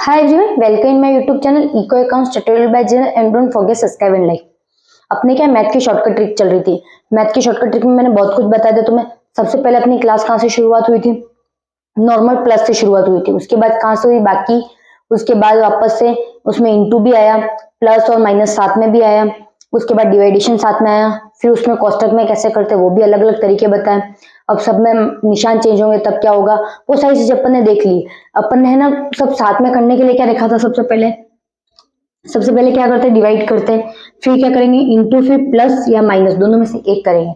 Hi everyone, welcome in my YouTube channel Eco Accounts Tutorial by Jill and don't forget subscribe and like। अपने क्या math की shortcut trick चल रही थी। Math की shortcut trick में मैंने बहुत कुछ बता दिया तुम्हें। सबसे पहले अपनी क्लास कहाँ से शुरुआत हुई थी? नॉर्मल प्लस से शुरुआत हुई थी। उसके बाद कहाँ से हुई बाकी? उसके बाद वापस से उसमें इंटू भी आया, प्लस और माइनस साथ में भी आया, उसके बाद डिवाइडेशन साथ में आया, फिर उसमें कोष्टक में कैसे करते वो भी अलग अलग तरीके बताए। अब सब में निशान चेंज होंगे तब क्या होगा, वो सारी चीजें अपन ने देख ली। अपन ने है ना सब साथ में करने के लिए क्या देखा था? सबसे पहले क्या करते हैं? डिवाइड करते हैं, फिर क्या करेंगे? इंटू, फिर प्लस या माइनस, दोनों में से एक करेंगे।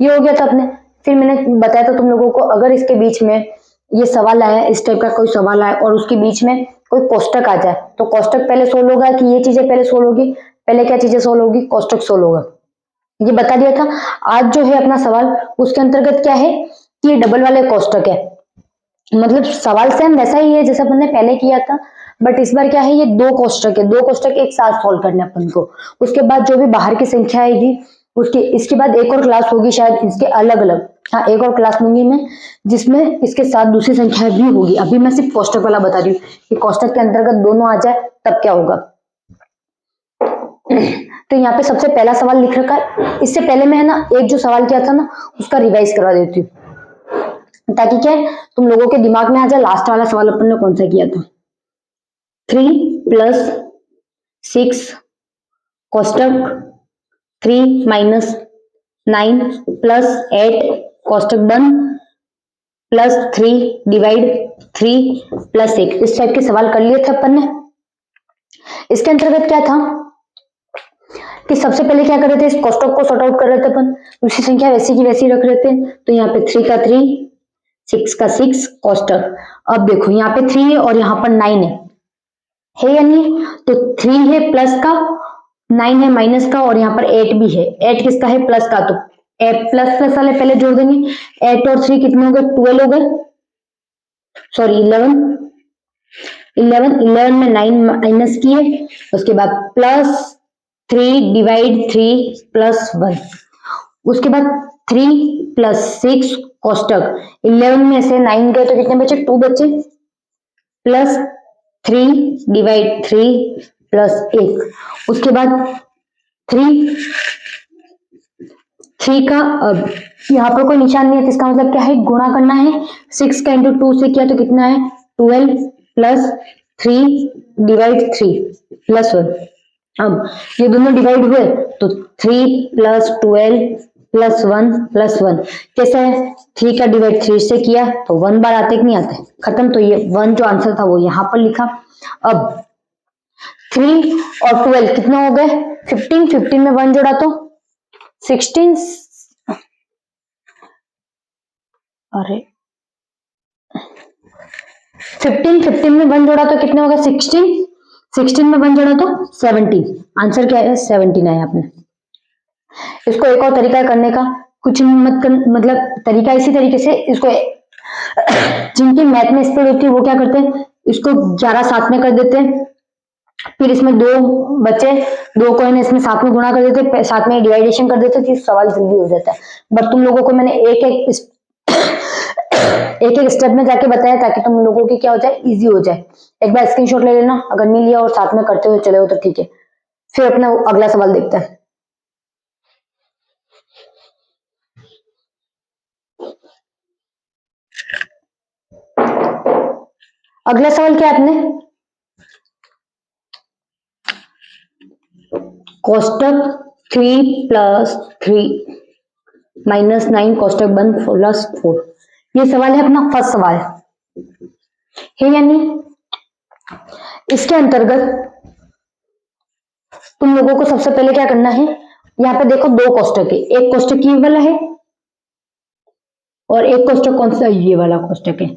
ये हो गया था अपने। फिर मैंने बताया था तुम लोगों को, अगर इसके बीच में ये सवाल आया, इस टाइप का कोई सवाल आया और उसके बीच में कोई कोष्टक आ जाए तो कोष्टक पहले सोल्व होगा कि ये चीजें पहले सोल्व होगी? पहले क्या चीजें सोल्व होगी? कोष्टक सोल्व होगा। ये बता दिया था। आज जो है अपना सवाल, उसके अंतर्गत क्या है कि ये डबल वाले कोष्टक है। मतलब सवाल सेम वैसा ही है जैसा अपन ने पहले किया था, बट इस बार क्या है, ये दो कोष्टक है, दो कोष्टक एक साथ सॉल्व करने अपन को। उसके बाद जो भी बाहर की संख्या आएगी उसके, इसके बाद एक और क्लास होगी शायद इसके अलग अलग। हाँ, एक और क्लास लूंगी मैं जिसमें इसके साथ दूसरी संख्या भी होगी। अभी मैं सिर्फ कोष्टक वाला बता रही हूँ कि कोष्टक के अंतर्गत दोनों आ जाए तब क्या होगा। तो यहाँ पे सबसे पहला सवाल लिख रखा है। इससे पहले मैं है ना एक जो सवाल किया था ना उसका रिवाइज करवा देती हूँ ताकि क्या है तुम लोगों के दिमाग में आ जाए लास्ट वाला सवाल अपन ने कौन सा किया था। 3 + 6 कोष्टक 3 - 9 + 8 कोष्टक बंद प्लस 3 डिवाइड 3 + 1, इस टाइप के सवाल कर लिए थे अपन ने। इसके अंतर्गत क्या था कि सबसे पहले क्या कर रहे थे, इस कोष्टक को सॉर्ट आउट कर रहे थे अपन, दूसरी संख्या वैसी की वैसी रख रहे थे। तो यहाँ पे 3 का 3, 6 का 6 कोष्टक। अब देखो यहाँ पे 3 है और यहाँ पर 9 है या नहीं? तो 3 है प्लस का, 9 है माइनस का और यहाँ पर 8 भी है। 8 किसका है? प्लस का। तो प्लस प्लस वाले पहले जोड़ देंगे। 8 और 3 कितने हो गए? 12 हो गए, सॉरी 11 में 9 माइनस किए, उसके बाद प्लस 3 डिवाइड 3 + 1, उसके बाद 3 + 6 कोष्टक। 11 में से 9 गए तो कितने बचे? 2 बचे, प्लस 3 डिवाइड 3 + 1, उसके बाद 3 का, अब यहाँ पर कोई निशान नहीं है, इसका मतलब क्या है? गुणा करना है। 6 का इंटू 2 से किया तो कितना है? 12 + 3 डिवाइड 3 + 1। अब ये दोनों डिवाइड हुए तो 3 + 12 + 1 + 1 कैसा है? 3 का डिवाइड 3 से किया तो 1 बार आते कि नहीं आते? खत्म। तो ये 1 जो आंसर था वो यहाँ पर लिखा। अब 3 और 12 कितने हो गए? 15। 15 में 1 जोड़ा तो 16। अरे 15 में 1 जोड़ा तो कितने हो गए? 16। 16 में 1 जोड़ा तो 17। आंसर क्या है? 17 है आपने। इसको एक और तरीका करने का, कुछ मत कर, मतलब तरीका इसी तरीके से इसको जिनकी मैथ में स्पीड होती है वो क्या करते हैं, इसको 11 साथ में कर देते हैं, फिर इसमें 2 बचे, 2 को इन्हें इसमें साथ में गुणा कर देते, साथ में डिवाइडेशन कर देते, तो सवाल जल्दी हो जाता है। बट तुम लोगों को मैंने एक एक स्टेप में जाके बताया ताकि तुम लोगों की क्या हो जाए, इजी हो जाए। एक बार स्क्रीनशॉट ले लेना अगर नहीं लिया और साथ में करते हुए चले हो तो ठीक है। फिर अपना अगला सवाल देखते हैं। अगला सवाल क्या है अपने? कोष्टक 3 + 3 - 9 कोष्टक बंद +4। ये सवाल है अपना फर्स्ट सवाल है यानी इसके अंतर्गत तुम लोगों को सबसे पहले क्या करना है, यहाँ पे देखो 2 कोष्टक है, एक कोष्टक ये वाला है और एक कोष्टक कौन सा? ये वाला कोष्टक है।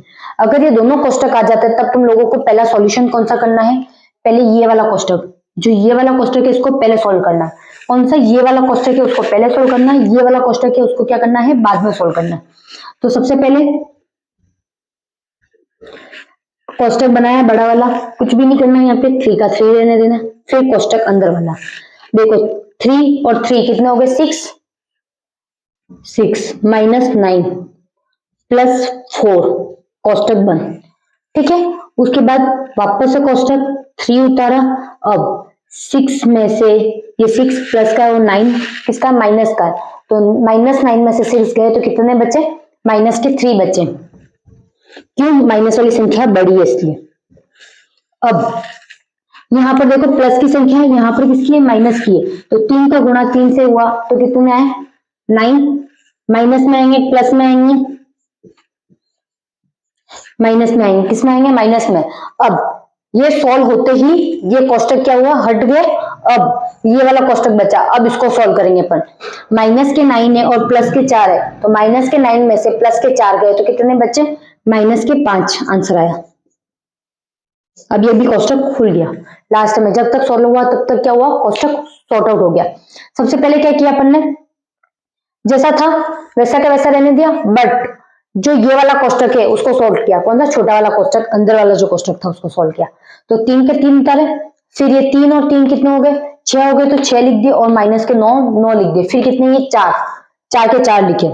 अगर ये दोनों कोष्टक आ जाते हैं तब तुम लोगों को पहला सॉल्यूशन कौन सा करना है? पहले ये वाला कोष्टक, जो ये वाला कोष्टक है इसको पहले सॉल्व करना है। कौन सा? ये वाला कोष्टक है उसको पहले सॉल्व करना है, ये वाला कोष्टक है उसको क्या करना है? बाद में सॉल्व करना है। तो सबसे पहले कोष्टक बनाया बड़ा वाला, कुछ भी नहीं करना है, यहाँ पे 3 का 3 रहने देना। फिर कोष्टक अंदर वाला, देखो 3 और 3 कितने हो गए? 6 - 9 + 4 कोष्टक बंद। ठीक है, उसके बाद वापस से कोष्टक 3 उतारा। अब 6 में से ये 6 प्लस का और 9 किसका, माइनस का, तो -9 में से 6 गए तो कितने बचे, माइनस के 3 बचे। क्यों, माइनस वाली संख्या बड़ी है इसलिए। अब यहाँ पर देखो प्लस की संख्या है, यहाँ पर किसकी है, माइनस की है, तो 3 का गुणा 3 से हुआ तो कितने आए, 9। माइनस में आएंगे प्लस में आएंगे, माइनस में आएंगे, किस में आएंगे, माइनस में। अब ये सॉल्व होते ही ये कोष्टक क्या हुआ, हट गए। अब ये वाला कोष्टक बचा, अब इसको सॉल्व करेंगे अपन। माइनस के 9 है और प्लस के 4 है, तो माइनस के 9 में से प्लस के 4 गए तो कितने बचे, माइनस के 5 आंसर आया। अब ये भी कोष्टक खुल गया। लास्ट में जब तक सॉल्व हुआ तब तक क्या हुआ, कोष्टक सॉर्ट आउट हो गया। सबसे पहले क्या किया अपन ने, जैसा था वैसा का वैसा रहने दिया, बट जो ये वाला कोष्टक है उसको सॉल्व किया। कौन सा, छोटा वाला कोष्टक, अंदर वाला जो कोष्टक था उसको सॉल्व किया। तो 3 के 3 उतारे, फिर ये 3 और 3 कितने हो गए, 6 हो गए, तो 6 लिख दिए, और माइनस के 9 लिख दिए। फिर कितने, ये 4, 4 के 4 लिखे,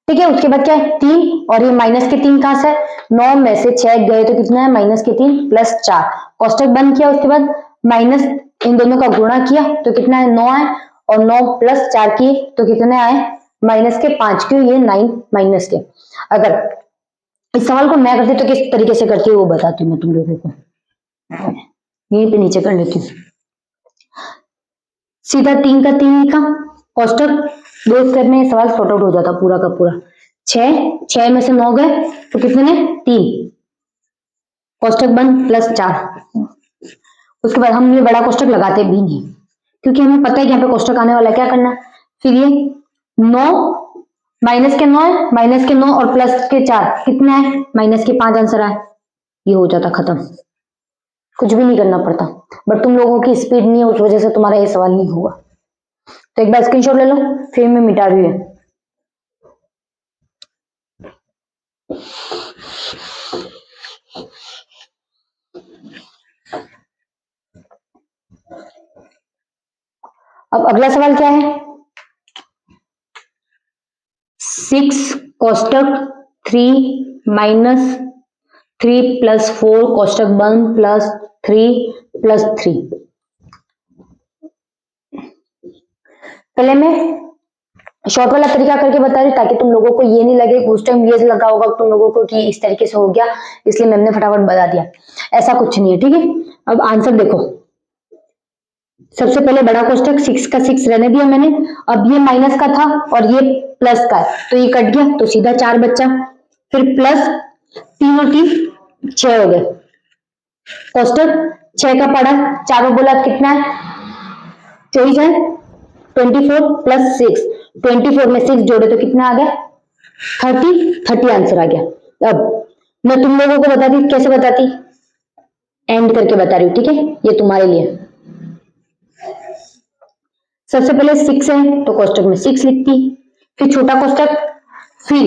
ठीक है। उसके बाद क्या है, 3, और ये माइनस के 3 कहां से है, 9 में से 6 गए तो कितना है, माइनस के 3 प्लस 4, कोष्टक बंद किया। उसके बाद माइनस इन दोनों का गुणा किया तो कितना है, 9 है, और 9 प्लस 4 किए तो कितने आए, माइनस के 5। क्यों, ये 9 माइनस के। अगर इस सवाल को मैं करती तो किस तरीके से करती हूँ वो बताती हूँ मैं तुम लोगों को, यहीं पे नीचे कर लेती हूँ। सीधा 3 का 3 लिखा, कोष्टक 2 स्टेप में सवाल सॉर्ट आउट हो जाता पूरा का पूरा। 6 में से 9 गए तो कितने, 3, कोष्टक बंद, प्लस 4। उसके बाद हम ये बड़ा कोष्टक लगाते भी नहीं, क्योंकि हमें पता है कि यहाँ पे कोष्टक आने वाला है, क्या करना। फिर ये 9 माइनस के 9 है, माइनस के 9 और प्लस के 4 कितना है, माइनस के 5 आंसर आए। ये हो जाता खत्म, कुछ भी नहीं करना पड़ता। बट तुम लोगों की स्पीड नहीं है, उस वजह से तुम्हारा ये सवाल नहीं हुआ। तो एक बार स्क्रीनशॉट ले लो, फिर मैं मिटा रही है। अब अगला सवाल क्या है, 6 कोष्टक 3 माइनस 3 प्लस 4 कोष्टक बंद प्लस 3 प्लस 3। पहले मैं शॉर्ट वाला तरीका करके बता रही ताकि तुम लोगों को ये नहीं लगे, उस टाइम ये लगा होगा तुम लोगों को कि इस तरीके से हो गया, इसलिए मैंने फटाफट बता दिया। ऐसा कुछ नहीं है, ठीक है। अब आंसर देखो, सबसे पहले बड़ा कोष्टक 6 का 6 रहने दिया मैंने। अब ये माइनस का था और ये प्लस का है, तो ये कट गया तो सीधा 4 बच्चा। फिर प्लस 3 और 3 6 हो गए, कोष्टक 6 का पड़ा, 4 बोला कितना है, 24 है, 24 प्लस 6, 24 में 6 जोड़े तो कितना आ गया, 30 आंसर आ गया। अब मैं तुम लोगों को बता दी, कैसे बताती, एंड करके बता रही हूँ, ठीक है, ये तुम्हारे लिए। सबसे पहले 6 है तो कोष्टक में 6 लिखती, फिर छोटा कोष्टक, फिर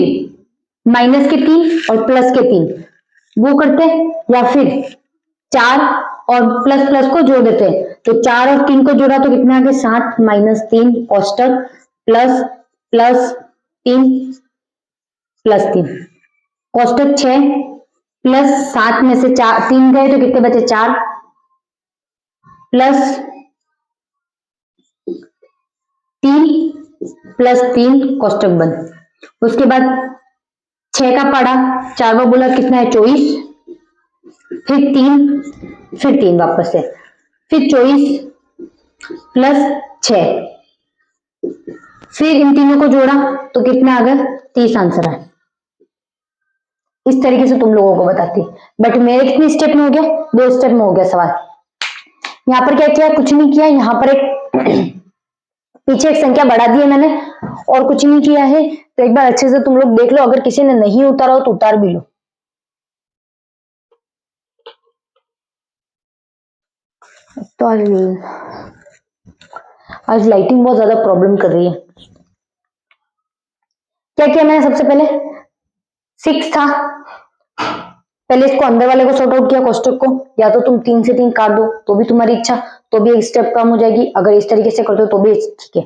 माइनस के 3 और प्लस के 3 वो करते, या फिर 4 और प्लस प्लस को जोड़ देते। तो 4 और 3 को जोड़ा तो कितना आ गया, 7 माइनस 3 कोष्टक प्लस प्लस 3 प्लस 3, कोष्टक 6 प्लस 7 में से 3 गए तो कितने बचे, 4 प्लस 3 प्लस 3 कोष्टक बंद। उसके बाद 6 का पड़ा, 4 बोला कितना है, 24, फिर 3 वापस से, फिर 24 प्लस 6, फिर इन तीनों को जोड़ा तो कितना आ गया, 30 आंसर है। इस तरीके से तुम लोगों को बताती, बट मेरे कितने स्टेप में हो गया, 2 स्टेप में हो गया सवाल। यहाँ पर क्या किया, कुछ नहीं किया, यहाँ पर एक पीछे एक संख्या बढ़ा दी है मैंने, और कुछ नहीं किया है। तो एक बार अच्छे से तुम लोग देख लो, अगर किसी ने नहीं उतारा हो तो उतार भी लो। तो आज लाइटिंग बहुत ज्यादा प्रॉब्लम कर रही है। क्या किया मैंने, सबसे पहले 6 था, पहले इसको अंदर वाले को सॉर्ट आउट किया कोष्टक को, या तो तुम 3 से 3 काट दो तो भी तुम्हारी इच्छा, तो भी एक स्टेप कम हो जाएगी। अगर इस तरीके से कर दो तो भी ठीक है।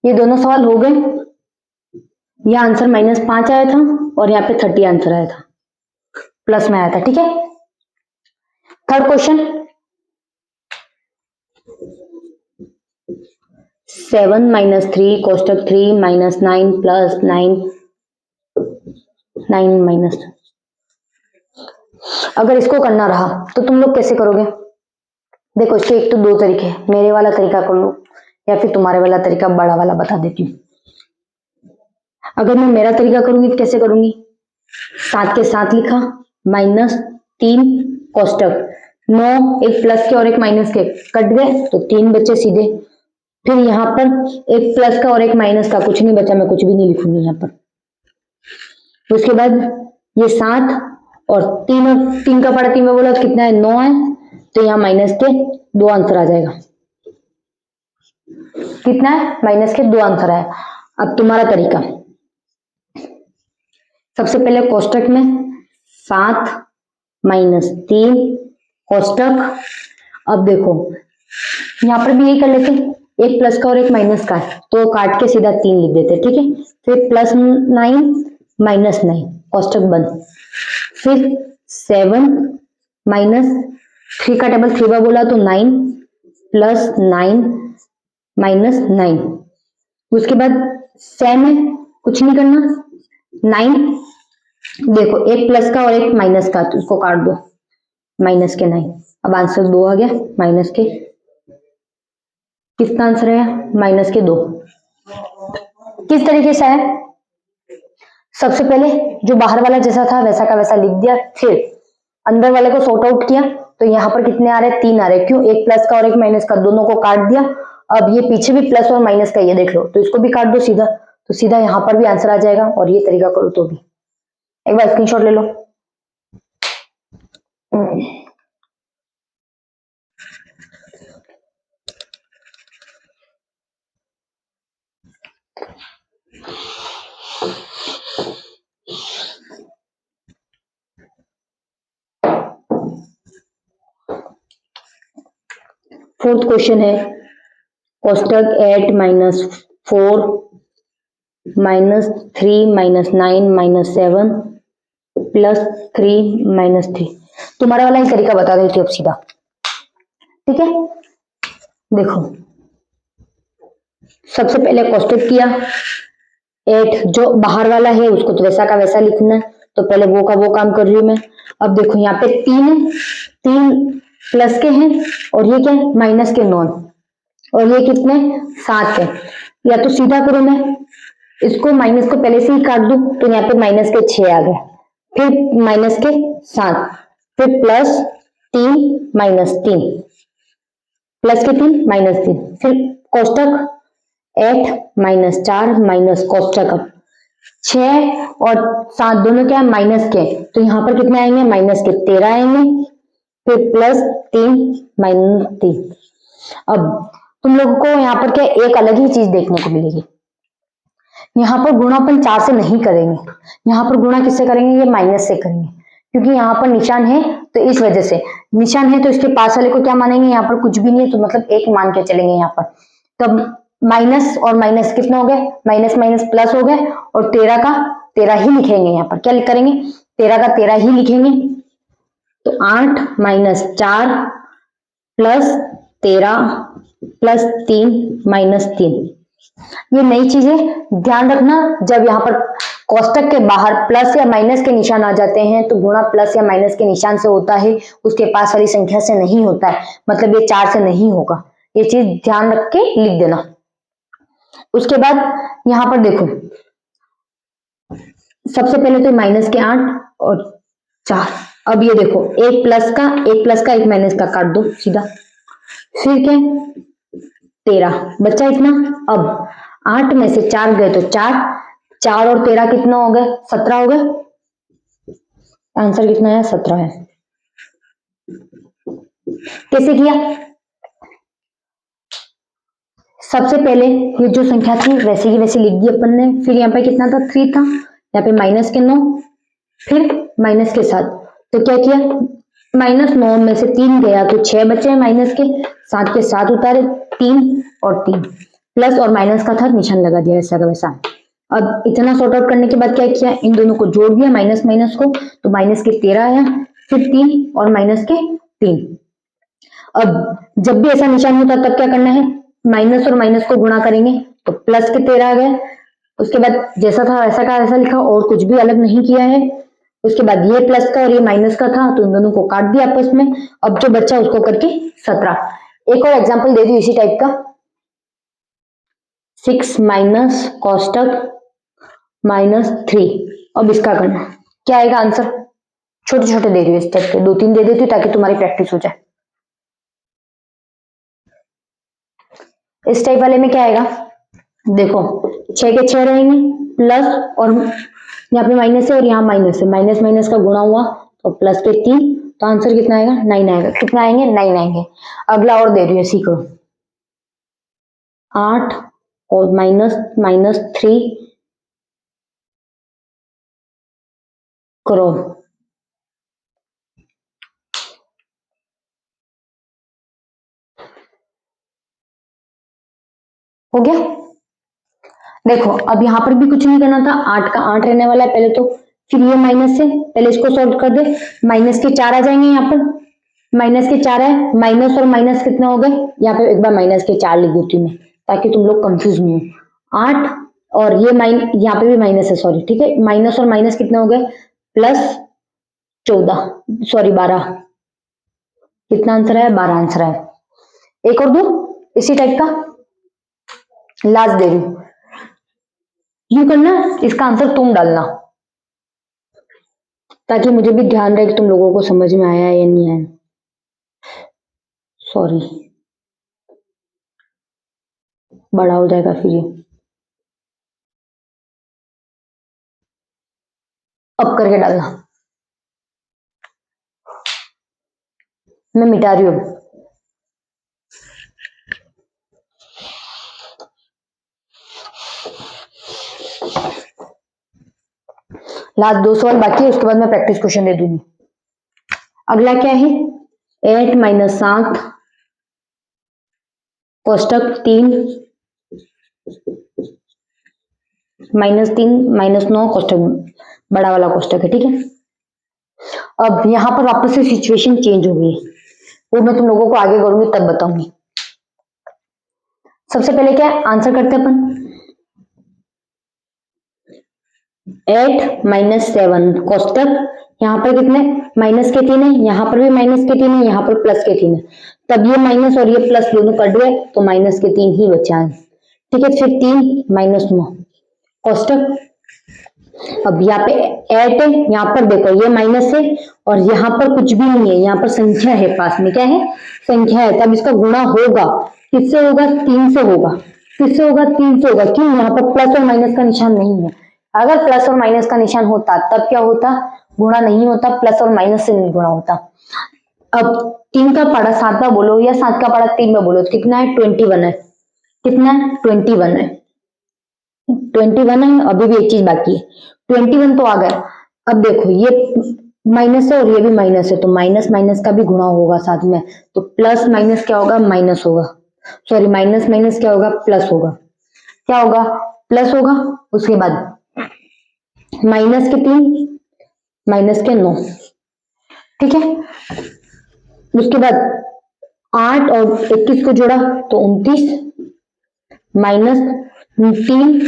ये दोनों सवाल हो गए। यह आंसर -5 आया था और यहाँ पे 30 आंसर आया था, प्लस में आया था। ठीक है, थर्ड क्वेश्चन, 7 - 3 कोष्टक 3 -9 + 9 - अगर इसको करना रहा तो तुम लोग कैसे करोगे? देखो, इसके एक तो दो तरीके हैं, मेरे वाला तरीका कर लो या फिर तुम्हारे वाला तरीका बड़ा वाला बता देती हूँ। अगर मैं मेरा तरीका करूंगी तो कैसे करूंगी? 7 के 7 लिखा, -3 कोष्टक 9, एक प्लस के और एक माइनस के कट गए तो 3 बचे सीधे। फिर यहाँ पर एक प्लस का और एक माइनस का, कुछ नहीं बचा, मैं कुछ भी नहीं लिखूंगी यहाँ पर। उसके बाद ये 7 और 3 का पड़ा 3 में बोला तो कितना है? 9 है, तो यहाँ माइनस के 2 आंसर आ जाएगा। कितना है? माइनस के 2 आंसर है। अब तुम्हारा तरीका, सबसे पहले कोष्टक में 7 - 3 कोष्टक। अब देखो यहाँ पर भी यही कर लेते, एक प्लस का और एक माइनस का है तो काट के सीधा 3 लिख देते। ठीक है, फिर +9 - 9 कोष्टक बंद। फिर 7 - 3 का टेबल 3 बार बोला तो 9 + 9 - 9। उसके बाद सेम है, कुछ नहीं करना, 9 देखो एक प्लस का और एक माइनस का तो उसको काट दो, -9। अब आंसर 2 आ गया, माइनस के कितना आंसर है? -2। किस तरीके से है? सबसे पहले जो बाहर वाला जैसा था वैसा का वैसा लिख दिया, फिर अंदर वाले को सॉर्ट आउट किया तो यहाँ पर कितने आ रहे? 3 आ रहे। क्यों? एक प्लस का और एक माइनस का, दोनों को काट दिया। अब ये पीछे भी प्लस और माइनस का, ये देख लो, तो इसको भी काट दो सीधा, तो सीधा यहाँ पर भी आंसर आ जाएगा। और ये तरीका करो तो भी। एक बार स्क्रीनशॉट ले लो। फोर्थ क्वेश्चन है, कोष्टक 8 - 4 -3 - 9 - 7 +3 - 3। तुम्हारा वाला ही तरीका बता देती हूँ अब सीधा। ठीक है, देखो सबसे पहले कोष्टक किया, 8 जो बाहर वाला है उसको तो वैसा का वैसा लिखना है, तो पहले वो का वो काम कर रही हूं मैं। अब देखो यहाँ पे 3 है, 3 प्लस के हैं और ये क्या है? माइनस के 9, और ये कितने? 7 है। या तो सीधा करूं मैं, इसको माइनस को पहले से ही काट दूं तो यहाँ पे माइनस के 6 आ गए, फिर माइनस के 7, फिर +3 - 3, प्लस के 3 -3, फिर कोष्टक 8 - 4 माइनस कोष्टक 6 और 7 दोनों क्या है? माइनस के, तो यहाँ पर कितने आएंगे? -13 आएंगे, फिर +3 - 3। अब तुम लोगों को यहाँ पर क्या एक अलग ही चीज देखने को मिलेगी, यहाँ पर गुणापन 4 से नहीं करेंगे, यहाँ पर गुणा किससे करेंगे? ये माइनस से करेंगे, क्योंकि यहाँ पर निशान है तो इस वजह से। निशान है तो इसके पास वाले को क्या मानेंगे? यहाँ पर कुछ भी नहीं है तो मतलब 1 मान के चलेंगे यहाँ पर। तब माइनस और माइनस कितना हो गए? माइनस माइनस प्लस हो गए, और 13 का 13 ही लिखेंगे। यहाँ पर क्या करेंगे? 13 का 13 ही लिखेंगे। तो 8 - 4 + 13 + 3 - 3। ये नई चीजें ध्यान रखना, जब यहाँ पर कोष्टक के बाहर प्लस या माइनस के निशान आ जाते हैं तो गुणा प्लस या माइनस के निशान से होता है, उसके पास वाली संख्या से नहीं होता है, मतलब ये 4 से नहीं होगा। ये चीज ध्यान रख के लिख देना। उसके बाद यहाँ पर देखो, सबसे पहले तो माइनस के 8 और 4। अब ये देखो एक प्लस का एक माइनस का काट दो सीधा, फिर क्या? 13 बच्चा इतना। अब 8 में से 4 गए तो 4 और 13 कितना हो गए? 17 हो गए। आंसर कितना है? 17 है। कैसे किया? सबसे पहले ये जो संख्या थी वैसे की वैसे लिख दी अपन ने, फिर यहाँ पे कितना था? 3 था, यहाँ पे माइनस के 9, फिर माइनस के 7। तो क्या किया? -9 में से 3 गया तो 6 बचे माइनस के, 7 के 7 उतारे, 3 और 3, प्लस और माइनस का था, निशान लगा दिया ऐसा का वैसा। अब इतना सॉर्ट आउट करने के बाद क्या किया, इन दोनों को जोड़ दिया माइनस माइनस को, तो माइनस के 13 आया, फिर 3 और माइनस के 3। अब जब भी ऐसा निशान होता तब क्या करना है, माइनस और माइनस को गुणा करेंगे, तो प्लस के 13 आ गए। उसके बाद जैसा था वैसा का ऐसा लिखा, और कुछ भी अलग नहीं किया है। उसके बाद ये प्लस का और ये माइनस का था, तो इन दोनों को काट दिया आपस में। अब जो बच्चा उसको करके 17। एक और एग्जाम्पल दे दी इसी टाइप का, 6 माइनस कोष्टक -3। अब इसका करना क्या आएगा आंसर, छोटे छोटे दे रही हूँ स्टेप के, 2-3 दे देती हूँ ताकि तुम्हारी प्रैक्टिस हो जाए। इस टाइप वाले में क्या आएगा, देखो 6 के 6 रहेंगे, प्लस और यहाँ पे माइनस है और यहाँ माइनस है, माइनस माइनस का गुणा हुआ तो प्लस के 3, तो आंसर कितना आएगा, 9 आएगा। कितना आएंगे, 9 आएंगे। अगला और दे रही है, सीखो 8 और -3 करोड़। हो गया। देखो अब यहाँ पर भी कुछ नहीं करना था, 8 का 8 रहने वाला है पहले तो, फिर ये माइनस से पहले इसको सॉल्व कर दे, माइनस के 4 आ जाएंगे यहाँ पर, माइनस के 4 है, माइनस और माइनस कितने हो गए, यहाँ पे एक बार माइनस के 4 लिख देती हूँ मैं ताकि तुम लोग कंफ्यूज नहीं हो। 8 और ये यहाँ पे भी माइनस है, सॉरी, ठीक है, माइनस और माइनस कितने हो गए, +12 कितना आंसर है, 12 आंसर है। एक और दो इसी टाइप का, लास्ट दे रही हूँ, यूं करना, इसका आंसर तुम डालना ताकि मुझे भी ध्यान रहे कि तुम लोगों को समझ में आया या नहीं आया। सॉरी, बड़ा हो जाएगा फिर ये। अब करके डालना, मैं मिटा रही हूँ। लास्ट 2 सवाल बाकी है, उसके बाद मैं प्रैक्टिस क्वेश्चन दे दूंगी। अगला क्या है, 8 - 7 कोष्टक 3 -3 -9 कोष्टक, बड़ा वाला कोष्टक है, ठीक है। अब यहाँ पर वापस से सिचुएशन चेंज हो गई, वो मैं तुम लोगों को आगे करूंगी तब बताऊंगी। सबसे पहले क्या आंसर करते हैं अपन, 8 - 7 कोष्टक, यहाँ पर कितने, माइनस के 3 है, यहाँ पर भी माइनस के 3 है, यहाँ पर प्लस के 3 है, तब ये माइनस और ये प्लस दोनों कट गए तो माइनस के 3 ही बचा है, ठीक है। फिर 3 - 9 कोष्टक, अब यहाँ पे 8 है, यहाँ पर देखो ये माइनस है और यहाँ पर कुछ भी नहीं है, यहाँ पर संख्या है, पास में क्या है, संख्या है, तब इसका गुणा होगा, किससे होगा, 3 से होगा, किससे होगा, 3 से होगा, क्यों, यहाँ पर प्लस और माइनस का निशान नहीं है, अगर प्लस और माइनस का निशान होता तब क्या होता, गुणा नहीं होता, प्लस और माइनस से नहीं गुणा होता। अब 3 का पढ़ा 7 में बोलो या 7 का पढ़ा 3 में बोलो, कितना है, 21 है, कितना है, 21 है, 21 है। अभी भी एक चीज बाकी है, 21 तो आ गया। अब देखो ये माइनस है और ये भी माइनस है, तो माइनस माइनस का भी गुणा होगा साथ में, तो प्लस माइनस क्या होगा, माइनस होगा, सॉरी माइनस माइनस क्या होगा, प्लस होगा, क्या होगा, प्लस होगा। उसके बाद माइनस के 3 माइनस के 9, ठीक है। उसके बाद 8 और 21 को जोड़ा तो 29, -3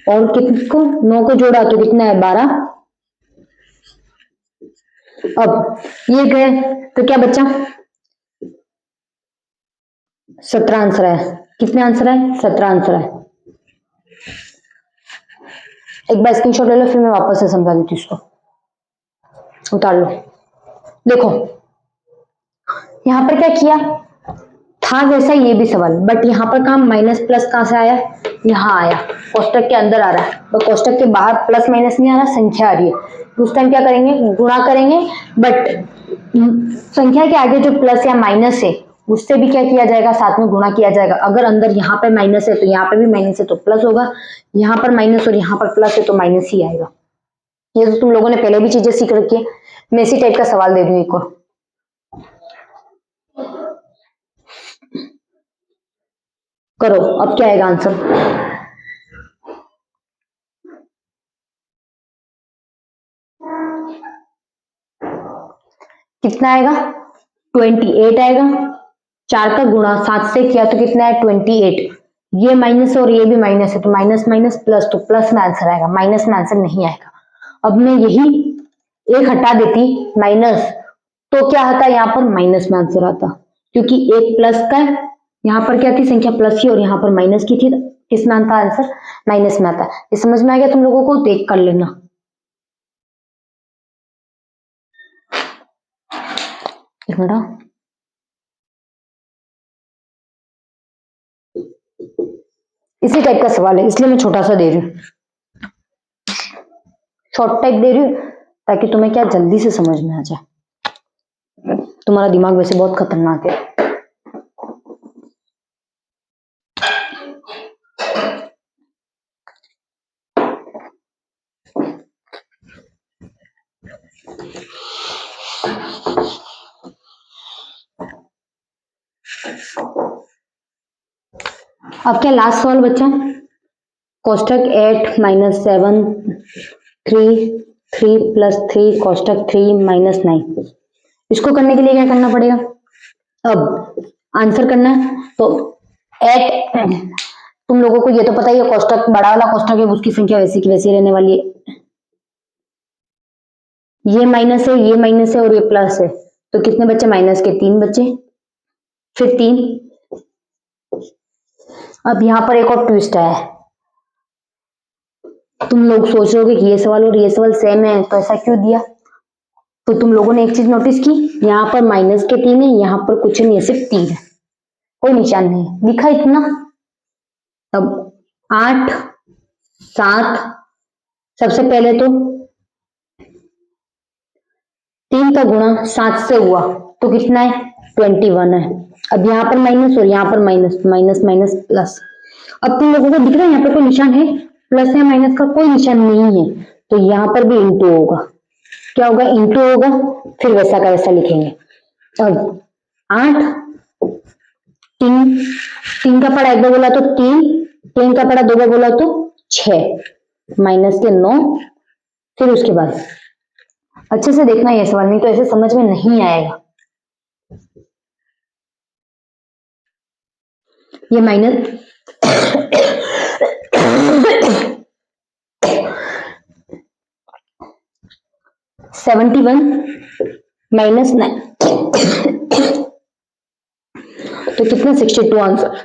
और कितने को, 9 को जोड़ा तो कितना है, 12। अब ये गए तो क्या बचा, 17 आंसर है, कितने आंसर है, 17 आंसर है। एक बार स्क्रीनशॉट ले लो, फिर मैं वापस से समझा देती हूँ, इसको उतार लो। देखो यहाँ पर क्या किया था, वैसा ये भी सवाल, बट यहाँ पर काम माइनस प्लस कहां से आया, यहाँ आया, कोष्टक के अंदर आ रहा है, तो कोष्टक के बाहर प्लस माइनस नहीं आ रहा, संख्या आ रही है, उस टाइम क्या करेंगे, गुणा करेंगे, बट संख्या के आगे जो प्लस या माइनस है उससे भी क्या किया जाएगा, साथ में गुणा किया जाएगा। अगर अंदर यहाँ पे माइनस है तो यहाँ पे भी माइनस है तो प्लस होगा, यहाँ पर माइनस और यहाँ पर प्लस है तो माइनस ही आएगा। ये तो तुम लोगों ने पहले भी चीजें सीख रखी है। मैं इसी टाइप का सवाल दे दूं एक और, करो, अब क्या आएगा आंसर? कितना आएगा? 28 आएगा। 4 का गुणा 7 से किया तो कितना है? 28। ये माइनस और ये भी माइनस है, तो माइनस माइनस प्लस, तो प्लस में आंसर आएगा, माइनस में आंसर नहीं आएगा। अब मैं यही एक हटा देती माइनस, तो क्या आता? यहाँ पर माइनस में आंसर आता, क्योंकि एक प्लस का है, यहाँ पर क्या थी? संख्या प्लस की और यहाँ पर माइनस की थी, तो किस में आता आंसर? माइनस में आता। ये समझ में आ गया तुम लोगों को? देख कर लेना। एक मिनट, इसी टाइप का सवाल है, इसलिए मैं छोटा सा दे रही हूँ, शॉर्ट टाइप दे रही हूँ, ताकि तुम्हें क्या जल्दी से समझ में आ जाए। तुम्हारा दिमाग वैसे बहुत खतरनाक है। अब क्या लास्ट सवाल बच्चा? कोष्टक 8 माइनस 7 3 3 प्लस 3 कोष्टक 3 माइनस 9। इसको करने के लिए क्या करना पड़ेगा? अब आंसर करना है तो 8, तुम लोगों को ये तो पता ही है, कोष्टक बड़ा वाला कोष्टक है, उसकी संख्या वैसी की वैसी रहने वाली है। ये माइनस है, ये माइनस है और ये प्लस है, तो कितने बच्चे माइनस के? 3 बच्चे, फिर 3। अब यहाँ पर एक और ट्विस्ट है, तुम लोग सोच रहे हो कि ये सवाल और ये सवाल सेम है, तो ऐसा क्यों दिया? तो तुम लोगों ने एक चीज नोटिस की, यहाँ पर माइनस के 3 है, यहाँ पर कुछ नहीं है, सिर्फ 3 है, कोई निशान नहीं है, लिखा इतना। अब 8 7, सबसे पहले तो 3 का गुणा 7 से हुआ तो कितना है? 21 है। अब यहाँ पर माइनस और यहाँ पर माइनस, माइनस माइनस प्लस। अब तुम लोगों को दिख रहा है यहाँ पर कोई निशान है? प्लस या माइनस का कोई निशान नहीं है, तो यहाँ पर भी इंटू होगा। क्या होगा? इंटू होगा, फिर वैसा का वैसा लिखेंगे। अब 8 3 का पढ़ा एक बार बोला तो 3 का पढ़ा 2 बार बोला तो 6 माइनस के 9, फिर उसके बाद अच्छे से देखना ये सवाल, नहीं तो ऐसे समझ में नहीं आएगा। ये माइनस 71 माइनस 9, तो कितना? 62 आंसर।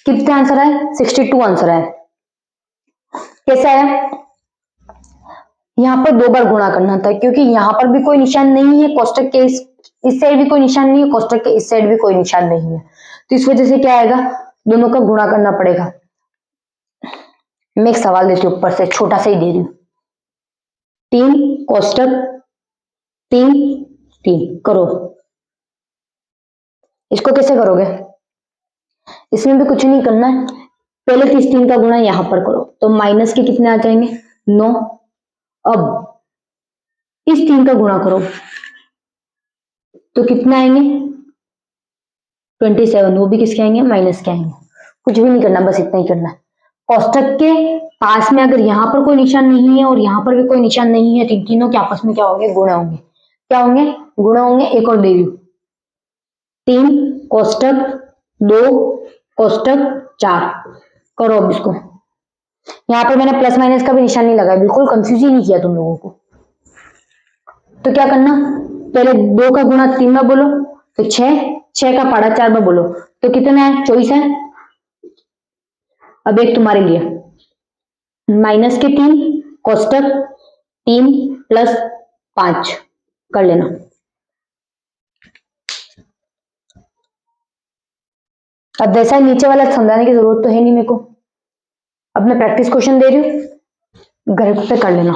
कितना आंसर है? 62 आंसर है। कैसा है? यहाँ पर 2 बार गुणा करना था, क्योंकि यहाँ पर भी कोई निशान नहीं है, कोष्टक के इस साइड भी कोई निशान नहीं है, कोष्टक के इस साइड भी कोई निशान नहीं है, तो इस वजह से क्या आएगा? दोनों का गुणा करना पड़ेगा। मैं एक सवाल देती हूँ ऊपर से, छोटा सा ही दे रही हूँ। 3 कोष्टक 3 3 करो। इसको कैसे करोगे? इसमें भी कुछ नहीं करना है, पहले 3 का गुणा यहां पर करो, तो माइनस के कितने आ जाएंगे? 9। अब इस 3 का गुणा करो तो कितने आएंगे? 27, वो भी किसके आएंगे? माइनस के आएंगे। कुछ भी नहीं करना, बस इतना ही करना है। कोष्टक के पास में अगर यहाँ पर कोई निशान नहीं है और यहाँ पर भी कोई निशान नहीं है, तो तीनों के आपस में क्या होंगे? गुणा होंगे। क्या होंगे? गुणा होंगे। एक और दे रही हूं, 3 कोष्टक 2 कोष्टक 4 करो। अब इसको यहाँ पर मैंने प्लस माइनस का भी निशान नहीं लगाया, बिल्कुल कंफ्यूज ही नहीं किया तुम लोगों को। तो क्या करना? पहले 2 का गुणा 3 बार बोलो तो 6 का पढ़ा 4 बार बोलो तो कितना है? 24 है। अब एक तुम्हारे लिए, माइनस के 3 कोष्टक 3 प्लस 5 कर लेना। अब वैसा नीचे वाला समझाने की जरूरत तो है नहीं मेरे को, अब मैं प्रैक्टिस क्वेश्चन दे रही हूँ, घर पे कर लेना।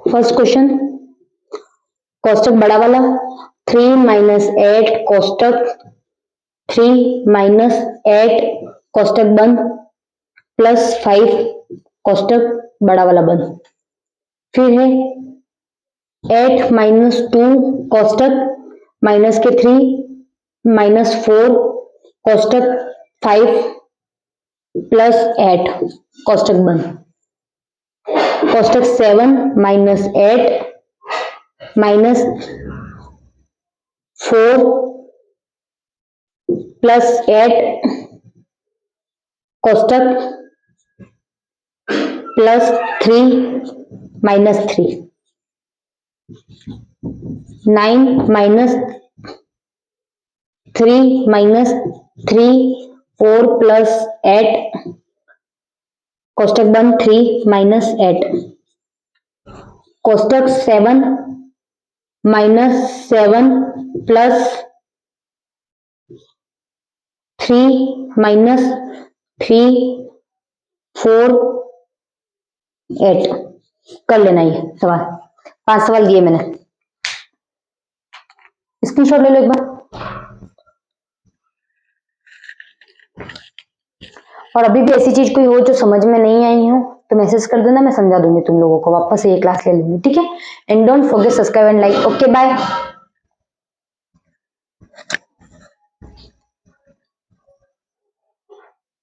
फर्स्ट क्वेश्चन, कोष्टक बड़ा वाला 3 माइनस 8 कोष्टक 3 माइनस 8 कोष्टक बंद प्लस 5 कोष्टक बड़ा वाला बंद। फिर है 8 माइनस 2 कोष्टक माइनस के 3 माइनस 4 कोष्टक 5 प्लस 8 कोष्टक बंद। कोष्टक 7 माइनस 8 माइनस 4 प्लस 8 कोष्टक plus 3 minus 3 9 minus 3 minus 3 4 plus 8 कोष्टक बंद 3 माइनस 8 कोष्टक 7 माइनस 7 प्लस 3 माइनस 3 4 8 कर लेना। ये सवाल 5 सवाल दिए मैंने, स्क्रीनशॉट ले लो एक बार। और अभी भी ऐसी चीज कोई हो जो समझ में नहीं आई हो तो मैसेज कर देना, मैं समझा दूंगी तुम लोगों को, वापस से ये क्लास ले लूंगी, ठीक है। And don't forget subscribe and like. Okay bye.